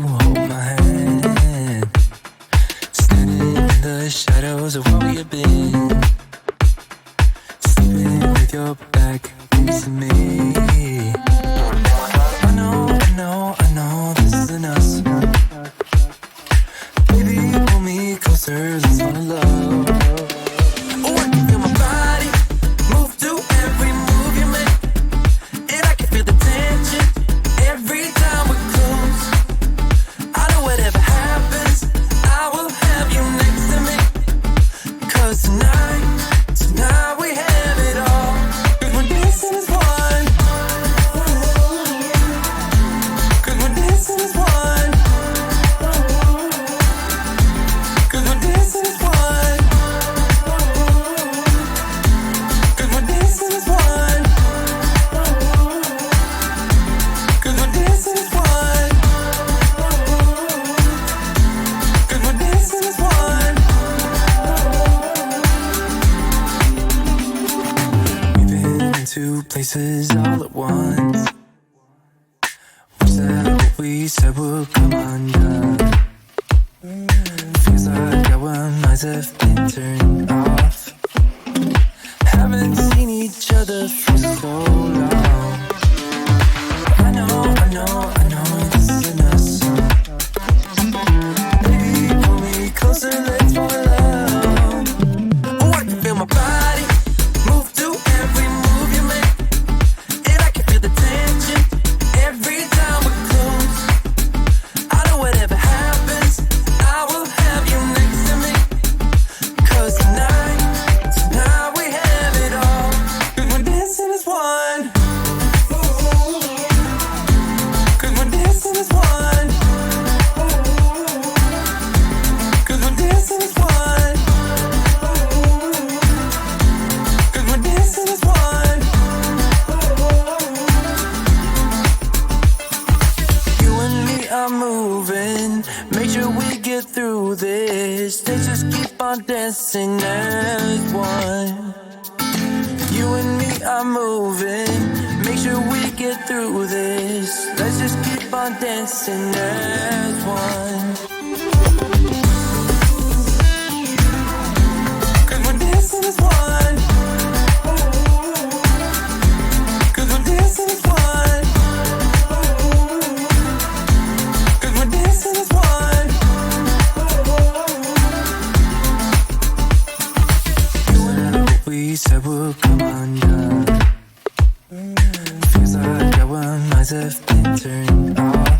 hold my hand, standing in the shadows of where we have been, sleeping with your back facing me. I know this isn't us. Baby, pull me closer, let's fall in love. Oh, I can feel my body move to every move you make, and I can feel the tension every time we're close. I know whatever happens, I will have you next to me. 'Cause tonight we have it all. 'Cause we're dancing as one. 'Cause we're dancing as one. 'Cause we're dancing as one. 'Cause we're dancing as one. 'Cause we're dancing as one. 'Cause we're dancing as one. We've been in two places all at once. Was that what we said would come undone? Feels like our minds have been turned off. Haven't seen each other for so long. I know this isn't us. Baby, pull me closer, let's fall in love. Oh, I can feel my body move to every move you make, and I can feel the tension every time we're close. I know whatever happens, I will have you next to me. 'Cause tonight we have it all. 'Cause we're dancing as one. 'Cause we're dancing as one. 'Cause we're dancing as one. 'Cause we're dancing as one. You and me are moving, make sure we get through this. Let's just keep on dancing as one. You and me are moving, make sure we get through this. Let's just keep on dancing as one. 'Cause we're dancing as one. 'Cause we're dancing as one. 'Cause we're dancing as one. You and I, what we said would come undone. Feels like our minds have been turned off.